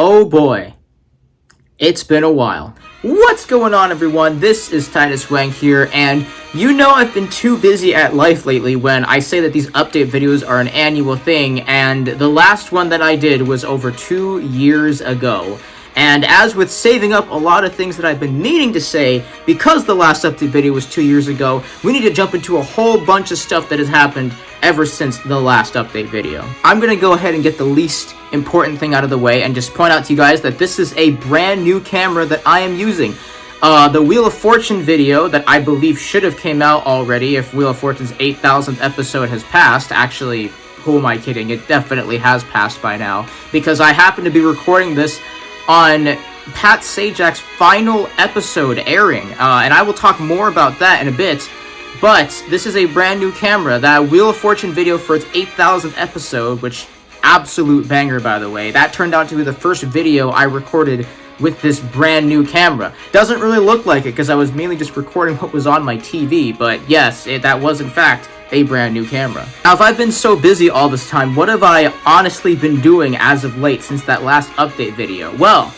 Oh boy, it's been a while. What's going on, everyone? This is Titus Wang here, and you know I've been too busy at life lately when I say that these update videos are an annual thing, and the last one that I did was over 2 years ago. And as with saving up a lot of things that I've been meaning to say, because the last update video was 2 years ago, we need to jump into a whole bunch of stuff that has happened ever since the last update video. I'm gonna go ahead and get the least important thing out of the way and just point out to you guys that this is a brand new camera that I am using. The Wheel of Fortune video that I believe should have came out already if Wheel of Fortune's 8,000th episode has passed. Actually, who am I kidding? It definitely has passed by now, because I happen to be recording this on Pat Sajak's final episode airing, and I will talk more about that in a bit. But this is a brand new camera. That Wheel of Fortune video for its 8,000th episode, which absolute banger, by the way, that turned out to be the first video I recorded with this brand new camera. Doesn't really look like it because I was mainly just recording what was on my TV, but yes, that was in fact a brand new camera. Now, if I've been so busy all this time, what have I honestly been doing as of late since that last update video? Well,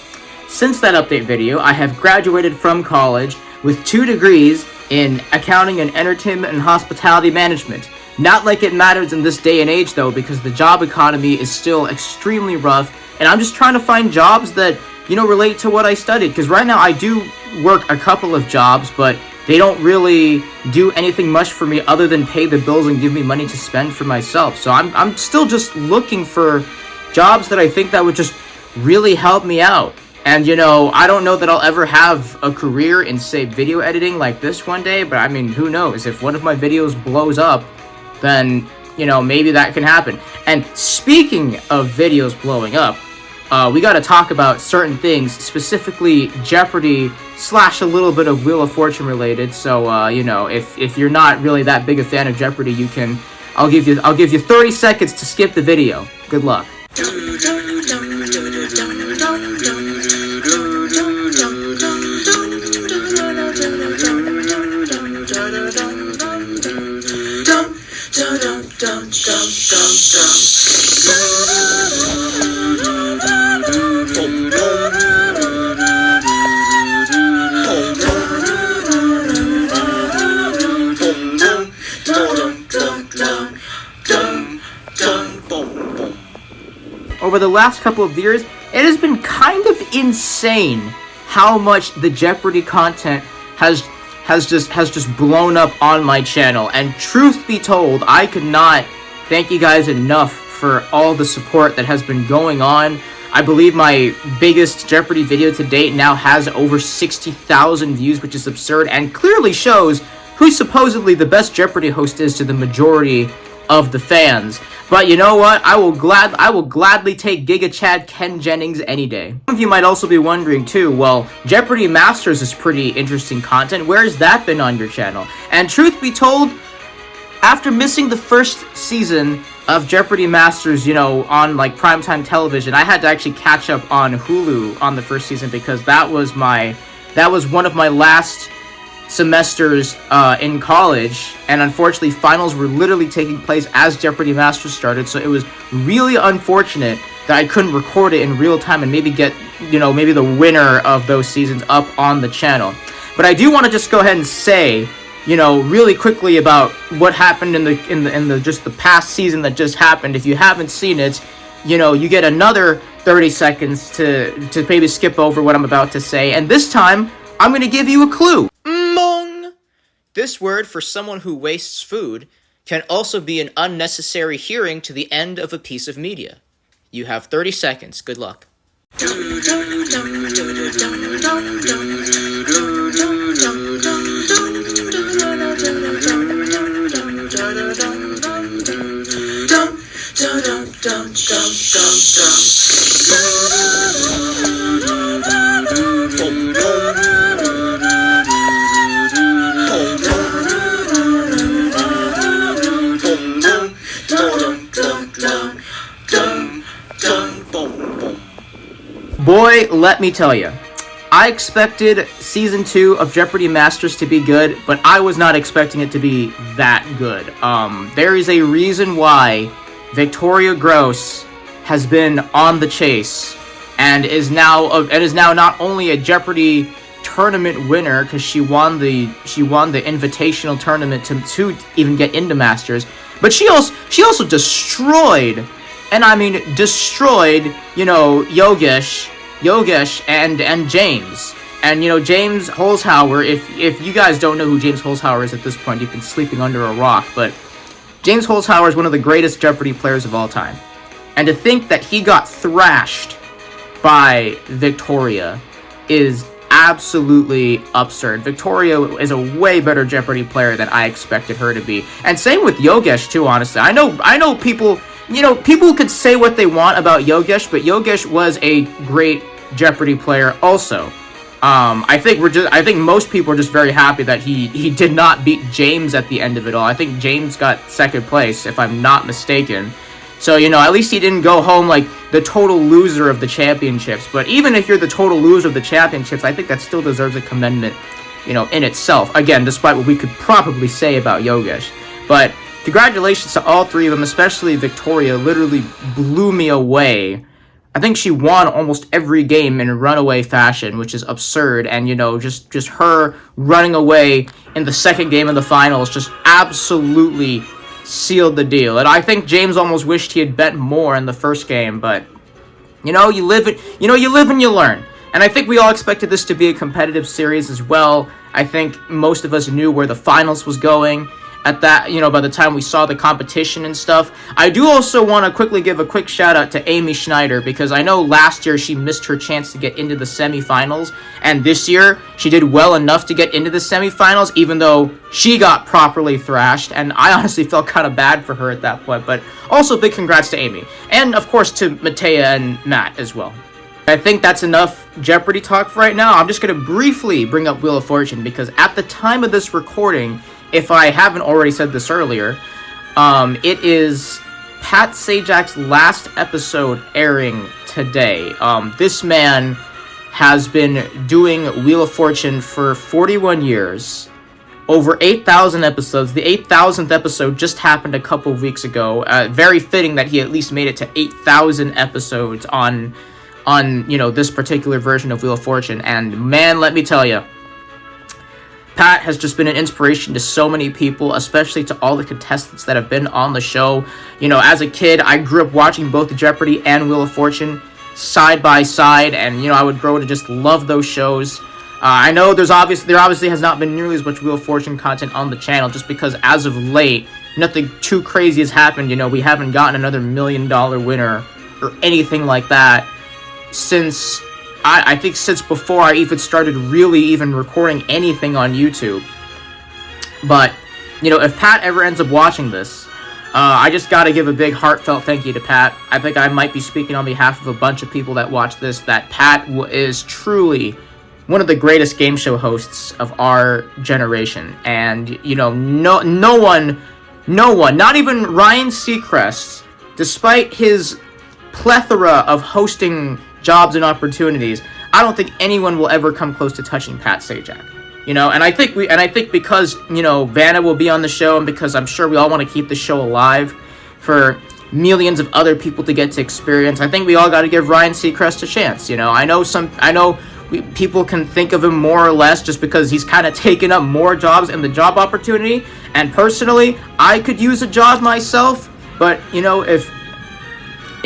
since that update video, I have graduated from college with 2 degrees in accounting and entertainment and hospitality management. Not like it matters in this day and age though, because the job economy is still extremely rough, and I'm just trying to find jobs that, you know, relate to what I studied, because right now I do work a couple of jobs, but they don't really do anything much for me other than pay the bills and give me money to spend for myself. So I'm still just looking for jobs that I think that would just really help me out. And, you know, I don't know that I'll ever have a career in, say, video editing like this one day, but I mean, who knows? If one of my videos blows up, then, you know, maybe that can happen. And speaking of videos blowing up, we gotta talk about certain things, specifically Jeopardy / a little bit of Wheel of Fortune related. So, you know, if you're not really that big a fan of Jeopardy, I'll give you 30 seconds to skip the video. Good luck. Over the last couple of years, it has been kind of insane how much the Jeopardy content has just blown up on my channel. And truth be told, I could not thank you guys enough for all the support that has been going on. I believe my biggest Jeopardy video to date now has over 60,000 views, which is absurd and clearly shows who supposedly the best Jeopardy host is to the majority of the fans. But you know what? I will gladly take Giga Chad Ken Jennings any day. Some of you might also be wondering too, well, Jeopardy Masters is pretty interesting content. Where has that been on your channel? And truth be told, after missing the first season of Jeopardy Masters, you know, on like primetime television, I had to actually catch up on Hulu on the first season, because that was one of my last semesters in college, and unfortunately finals were literally taking place as Jeopardy Masters started, so it was really unfortunate that I couldn't record it in real time and maybe get, you know, maybe the winner of those seasons up on the channel. But I do want to just go ahead and say, you know, really quickly about what happened in the just the past season that just happened. If you haven't seen it, you know, you get another 30 seconds to maybe skip over what I'm about to say, and this time I'm going to give you a clue. This word for someone who wastes food can also be an unnecessary hearing to the end of a piece of media. You have 30 seconds. Good luck. Boy, let me tell you, I expected Season 2 of Jeopardy Masters to be good, but I was not expecting it to be that good. There is a reason why Victoria Gross has been on the chase, and is now not only a Jeopardy tournament winner because she won the invitational tournament to even get into Masters, but she also destroyed, and I mean destroyed, Yogesh and James. And, James Holzhauer, if you guys don't know who James Holzhauer is at this point, you've been sleeping under a rock, but James Holzhauer is one of the greatest Jeopardy players of all time. And to think that he got thrashed by Victoria is absolutely absurd. Victoria is a way better Jeopardy player than I expected her to be. And same with Yogesh, too, honestly. I know people, people could say what they want about Yogesh, but Yogesh was a great Jeopardy player also. I think most people are just very happy that he did not beat James at the end of it all. I think James got second place, if I'm not mistaken. So, at least he didn't go home like the total loser of the championships. But even if you're the total loser of the championships, I think that still deserves a commendment, in itself. Again, despite what we could probably say about Yogesh. But congratulations to all three of them, especially Victoria. Literally blew me away. I think she won almost every game in runaway fashion, which is absurd. And, just her running away in the second game of the finals just absolutely sealed the deal. And I think James almost wished he had bet more in the first game, but, you live and you learn. And I think we all expected this to be a competitive series as well. I think most of us knew where the finals was going at that, by the time we saw the competition and stuff. I do also want to quickly give a quick shout out to Amy Schneider, because I know last year she missed her chance to get into the semifinals, and this year she did well enough to get into the semifinals, even though she got properly thrashed, and I honestly felt kind of bad for her at that point. But also big congrats to Amy, and of course to Matea and Matt as well. I think that's enough Jeopardy talk for right now. I'm just going to briefly bring up Wheel of Fortune, because at the time of this recording, if I haven't already said this earlier, it is Pat Sajak's last episode airing today. This man has been doing Wheel of Fortune for 41 years, over 8,000 episodes. The 8,000th episode just happened a couple of weeks ago. Very fitting that he at least made it to 8,000 episodes on this particular version of Wheel of Fortune. And man, let me tell you, Pat has just been an inspiration to so many people, especially to all the contestants that have been on the show. As a kid, I grew up watching both Jeopardy and Wheel of Fortune side by side, and, I would grow to just love those shows. I know there obviously has not been nearly as much Wheel of Fortune content on the channel, just because as of late, nothing too crazy has happened. We haven't gotten another $1 million winner or anything like that since... I think since before I even started really even recording anything on YouTube. But, if Pat ever ends up watching this, I just gotta give a big heartfelt thank you to Pat. I think I might be speaking on behalf of a bunch of people that watch this, that Pat is truly one of the greatest game show hosts of our generation. And, no one, not even Ryan Seacrest, despite his plethora of hosting jobs and opportunities, I don't think anyone will ever come close to touching Pat Sajak. And I think because, Vanna will be on the show, and because I'm sure we all want to keep the show alive for millions of other people to get to experience, I think we all got to give Ryan Seacrest a chance. I know people can think of him more or less just because he's kind of taken up more jobs in the job opportunity, and personally, I could use a job myself, but,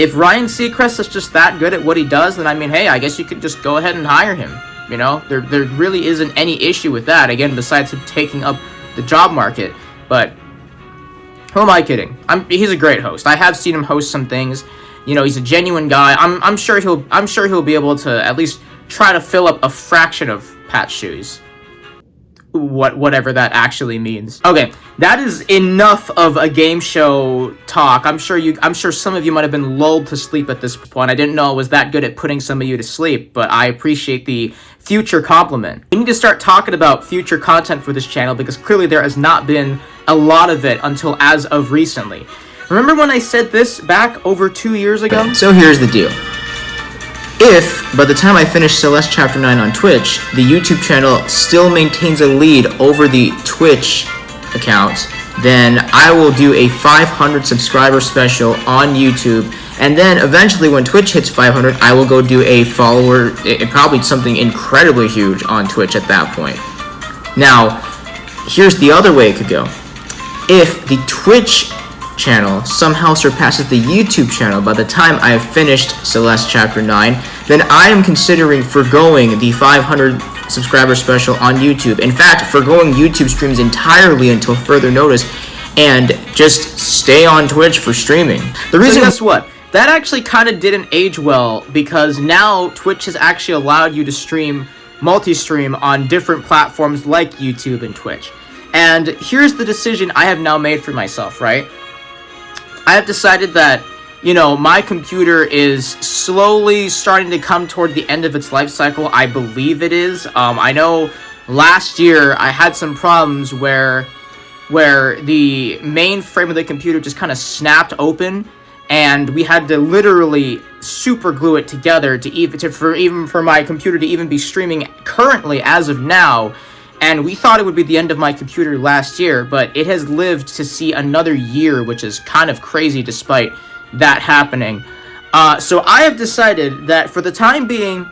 if Ryan Seacrest is just that good at what he does, then hey, I guess you could just go ahead and hire him. There really isn't any issue with that, again, besides him taking up the job market. But who am I kidding? He's a great host. I have seen him host some things. He's a genuine guy. I'm sure he'll be able to at least try to fill up a fraction of Pat's shoes. Whatever that actually means. Okay, that is enough of a game show talk. I'm sure some of you might have been lulled to sleep at this point. I didn't know I was that good at putting some of you to sleep, but I appreciate the future compliment. We need to start talking about future content for this channel, because clearly there has not been a lot of it until as of recently. Remember when I said this back over 2 years ago? So here's the deal. If, by the time I finish Celeste Chapter 9 on Twitch, the YouTube channel still maintains a lead over the Twitch account, then I will do a 500 subscriber special on YouTube, And then eventually when Twitch hits 500, I will go do a follower, probably something incredibly huge on Twitch at that point. Now, here's the other way it could go. If the Twitch channel somehow surpasses the YouTube channel by the time I have finished Celeste Chapter 9, then I am considering forgoing the 500 subscriber special on YouTube. In fact, forgoing YouTube streams entirely until further notice, and just stay on Twitch for streaming. The reason, guess what? That actually kind of didn't age well, because now Twitch has actually allowed you to stream, multi-stream on different platforms like YouTube and Twitch. And here's the decision I have now made for myself, right? I have decided that, you know, my computer is slowly starting to come toward the end of its life cycle. I believe it is. I know last year I had some problems where the main frame of the computer just kind of snapped open, and we had to literally super glue it together for my computer to even be streaming currently as of now. And we thought it would be the end of my computer last year, but it has lived to see another year, which is kind of crazy despite that happening. So I have decided that for the time being,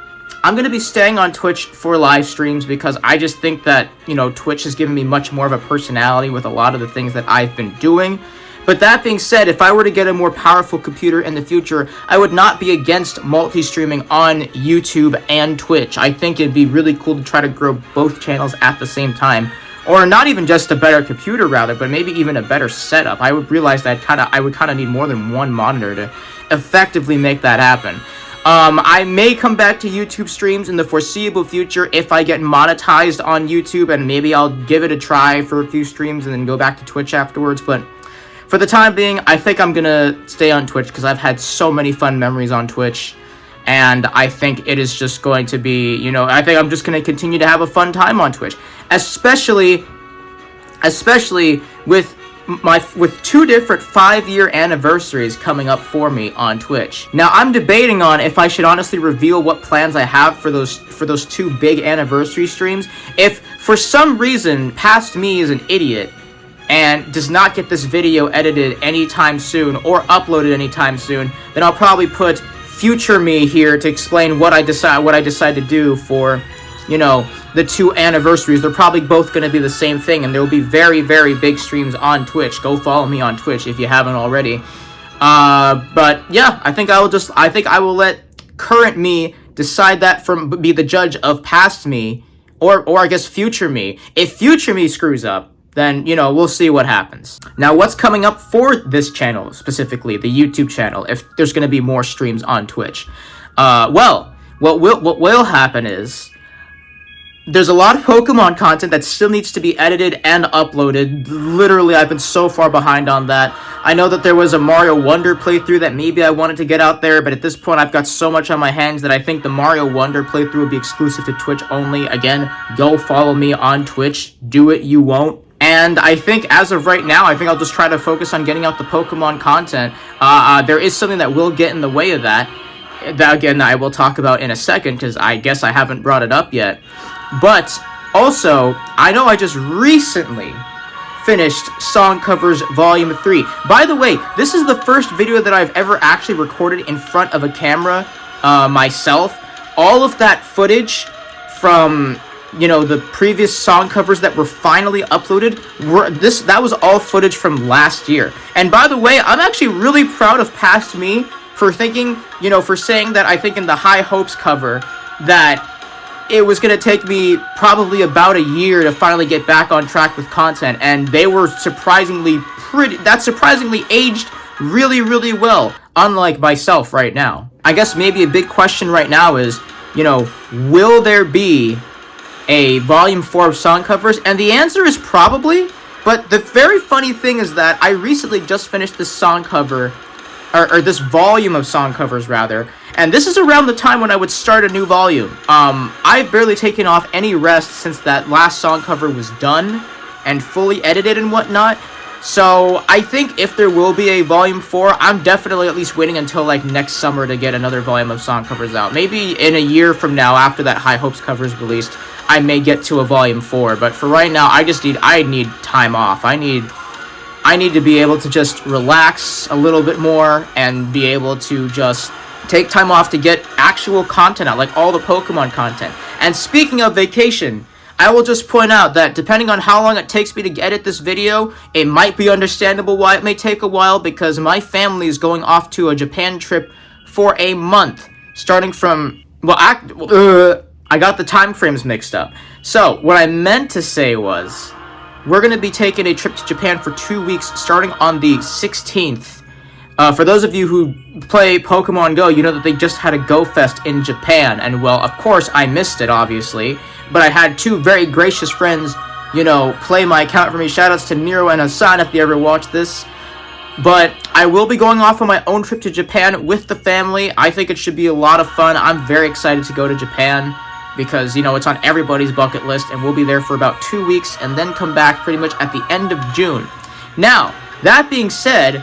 I'm going to be staying on Twitch for live streams, because I just think that, you know, Twitch has given me much more of a personality with a lot of the things that I've been doing. But that being said, if I were to get a more powerful computer in the future, I would not be against multi-streaming on YouTube and Twitch. I think it'd be really cool to try to grow both channels at the same time. Or not even just a better computer, rather, but maybe even a better setup. I would realize that I would kind of need more than one monitor to effectively make that happen. I may come back to YouTube streams in the foreseeable future if I get monetized on YouTube, and maybe I'll give it a try for a few streams and then go back to Twitch afterwards. But for the time being, I think I'm gonna stay on Twitch, because I've had so many fun memories on Twitch, and I think it is just going to be, you know, I think I'm just gonna continue to have a fun time on Twitch, especially with 2 different 5-year anniversaries coming up for me on Twitch. Now, I'm debating on if I should honestly reveal what plans I have for those 2 big anniversary streams. If for some reason Past Me is an idiot and does not get this video edited anytime soon or uploaded anytime soon, then I'll probably put Future Me here to explain what I decide to do for, you know, the 2 anniversaries. They're probably both going to be the same thing, and there will be very, very big streams on Twitch. Go follow me on Twitch if you haven't already. But yeah, I think I will let current me decide that, be the judge of Past Me, or I guess Future Me. If Future Me screws up, then, you know, we'll see what happens. Now, what's coming up for this channel, specifically the YouTube channel, if there's going to be more streams on Twitch? Well, what will happen is, there's a lot of Pokemon content that still needs to be edited and uploaded. Literally, I've been so far behind on that. I know that there was a Mario Wonder playthrough that maybe I wanted to get out there, but at this point, I've got so much on my hands that I think the Mario Wonder playthrough will be exclusive to Twitch only. Again, go follow me on Twitch. Do it, you won't. And I think, as of right now, I think I'll just try to focus on getting out the Pokemon content. There is something that will get in the way of that. That, again, I will talk about in a second, because I guess I haven't brought it up yet. But also, I know I just recently finished Song Covers Volume 3. By the way, this is the first video that I've ever actually recorded in front of a camera myself. All of that footage from, you know, the previous song covers that were finally uploaded, that was all footage from last year. And by the way, I'm actually really proud of Past Me for thinking, you know, for saying that I think in the High Hopes cover that it was going to take me probably about a year to finally get back on track with content, and they were surprisingly aged really, really well, unlike myself right now. I guess maybe a big question right now is, you know, will there be a Volume 4 of song covers? And the answer is probably, but the very funny thing is that I recently just finished this song cover, or this volume of song covers, rather, and this is around the time when I would start a new volume. I've barely taken off any rest since that last song cover was done and fully edited and whatnot. So I think if there will be a Volume 4, I'm definitely at least waiting until like next summer to get another volume of song covers out. Maybe in a year from now, after that High Hopes cover is released, I may get to a Volume 4. But for right now, I need time off. I I need to be able to just relax a little bit more and be able to just take time off to get actual content out, like all the Pokemon content. And speaking of vacation, I will just point out that depending on how long it takes me to edit this video, it might be understandable why it may take a while, because my family is going off to a Japan trip for a month, starting from, well, I got the time frames mixed up. So, what I meant to say was, we're going to be taking a trip to Japan for 2 weeks, starting on the 16th. For those of you who play Pokemon Go, you know that they just had a Go Fest in Japan, and well, of course, I missed it, obviously, but I had two very gracious friends, you know, play my account for me. Shoutouts to Nero and Hassan if they ever watch this. But I will be going off on my own trip to Japan with the family. I think it should be a lot of fun. I'm very excited to go to Japan, because, you know, it's on everybody's bucket list, and we'll be there for about 2 weeks, and then come back pretty much at the end of June. Now, that being said,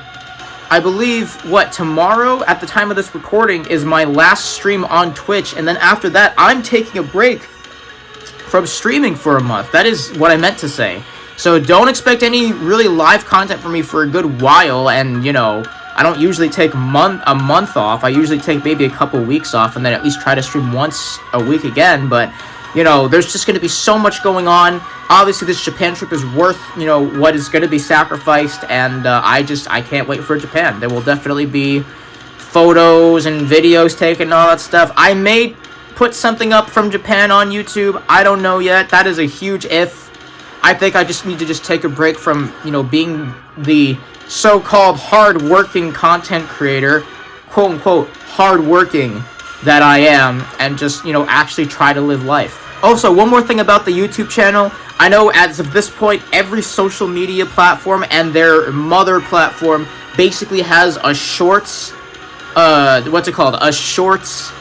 I believe, tomorrow, at the time of this recording, is my last stream on Twitch, and then after that, I'm taking a break from streaming for a month. That is what I meant to say. So don't expect any really live content from me for a good while, and, you know, I don't usually take a month off. I usually take maybe a couple weeks off, and then at least try to stream once a week again. But, you know, there's just going to be so much going on. Obviously, this Japan trip is worth, you know, what is going to be sacrificed, and I can't wait for Japan. There will definitely be photos and videos taken and all that stuff. I may put something up from Japan on YouTube. I don't know yet. That is a huge if. I think I just need to take a break from, you know, being the so-called hard-working content creator, quote-unquote hard-working, that I am, and just, you know, actually try to live life. Also, one more thing about the YouTube channel. I know as of this point, every social media platform and their mother platform basically has a shorts, a shorts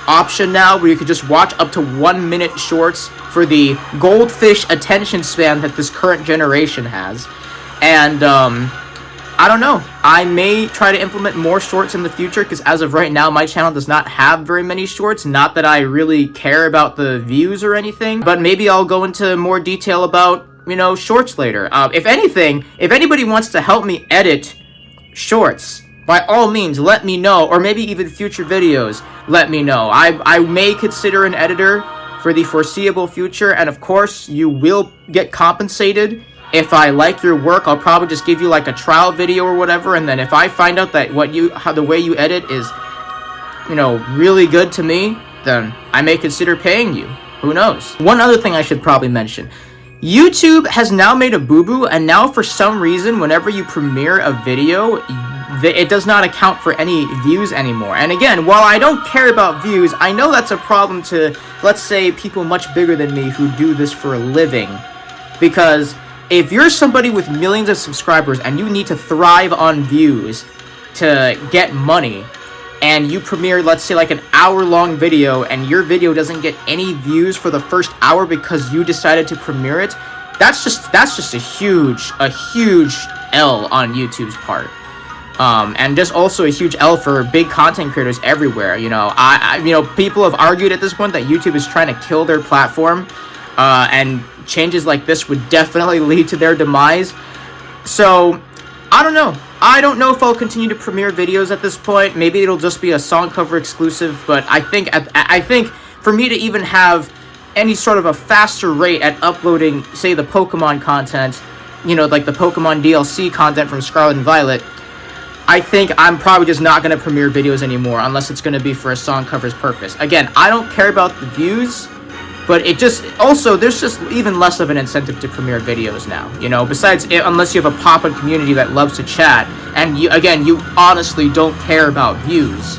option now, where you could just watch up to 1 minute shorts for the goldfish attention span that this current generation has. And, I don't know. I may try to implement more shorts in the future, because as of right now, my channel does not have very many shorts. Not that I really care about the views or anything, but maybe I'll go into more detail about, you know, shorts later. If anything, if anybody wants to help me edit shorts, by all means, let me know, or maybe even future videos, let me know. I may consider an editor for the foreseeable future, and of course, you will get compensated. If I like your work, I'll probably just give you like a trial video or whatever, and then if I find out that the way you edit is, you know, really good to me, then I may consider paying you. Who knows? One other thing I should probably mention. YouTube has now made a boo-boo, and now for some reason, whenever you premiere a video, it does not account for any views anymore. And again, while I don't care about views, I know that's a problem to, let's say, people much bigger than me who do this for a living. Because if you're somebody with millions of subscribers and you need to thrive on views to get money, and you premiere, let's say, like an hour-long video, and your video doesn't get any views for the first hour because you decided to premiere it, that's just a huge L on YouTube's part. And just also a huge L for big content creators everywhere. You know, you know, people have argued at this point that YouTube is trying to kill their platform, and changes like this would definitely lead to their demise. So, I don't know. I don't know if I'll continue to premiere videos at this point. Maybe it'll just be a song cover exclusive, but I think for me to even have any sort of a faster rate at uploading, say, the Pokemon content, you know, like the Pokemon DLC content from Scarlet and Violet, I think I'm probably just not going to premiere videos anymore unless it's going to be for a song cover's purpose. Again, I don't care about the views, but it just, also, there's just even less of an incentive to premiere videos now, you know, besides, unless you have a pop-up community that loves to chat, and you honestly don't care about views,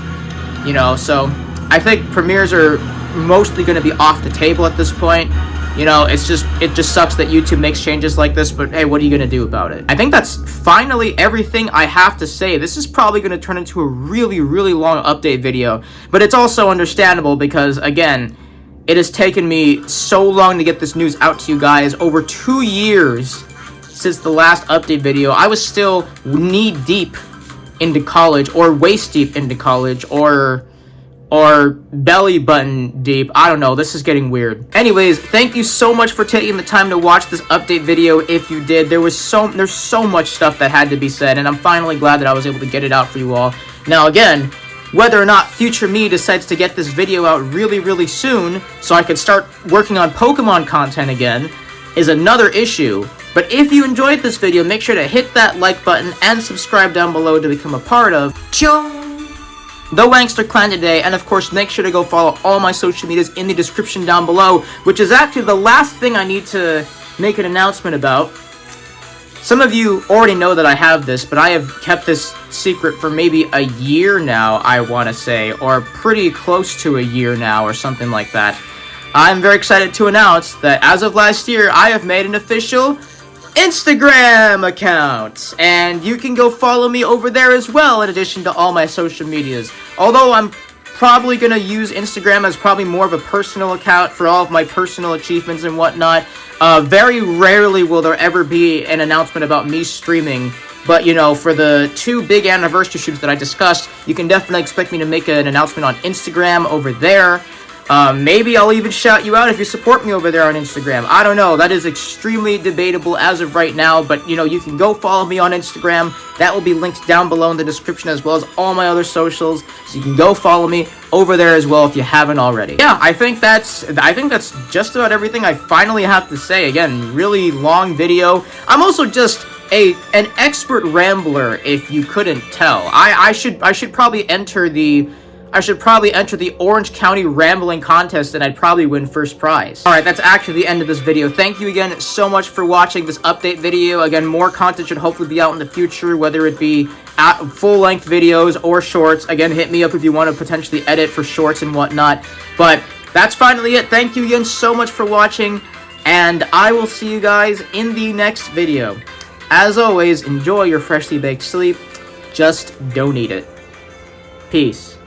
you know, so I think premieres are mostly going to be off the table at this point. You know, it just sucks that YouTube makes changes like this, but hey, what are you going to do about it? I think that's finally everything I have to say. This is probably going to turn into a really, really long update video, but it's also understandable because, again, it has taken me so long to get this news out to you guys. Over 2 years since the last update video. I was still knee-deep into college, or waist-deep into college, or or belly button deep. I don't know, this is getting weird. Anyways, thank you so much for taking the time to watch this update video. If you did, there's so much stuff that had to be said, and I'm finally glad that I was able to get it out for you all. Now again, whether or not future me decides to get this video out really soon so I could start working on Pokemon content again is another issue. But if you enjoyed this video, make sure to hit that like button and subscribe down below to become a part of the Wankster Clan today, and of course make sure to go follow all my social medias in the description down below, which is actually the last thing I need to make an announcement about. Some of you already know that I have this, but I have kept this secret for maybe a year now, I want to say, or pretty close to a year now, or something like that. I'm very excited to announce that as of last year, I have made an official Instagram account, and you can go follow me over there as well, in addition to all my social medias. Although I'm probably going to use Instagram as probably more of a personal account for all of my personal achievements and whatnot. Very rarely will there ever be an announcement about me streaming, but you know, for the 2 big anniversary shoots that I discussed, you can definitely expect me to make an announcement on Instagram over there. Maybe I'll even shout you out if you support me over there on Instagram. I don't know. That is extremely debatable as of right now, but, you know, you can go follow me on Instagram. That will be linked down below in the description, as well as all my other socials, so you can go follow me over there as well if you haven't already. Yeah, I think that's just about everything I finally have to say. Again, really long video. I'm also just an expert rambler, if you couldn't tell. I should probably enter the Orange County Rambling Contest, and I'd probably win first prize. Alright, that's actually the end of this video. Thank you again so much for watching this update video. Again, more content should hopefully be out in the future, whether it be full-length videos or shorts. Again, hit me up if you want to potentially edit for shorts and whatnot. But that's finally it. Thank you again so much for watching, and I will see you guys in the next video. As always, enjoy your freshly baked sleep. Just don't eat it. Peace.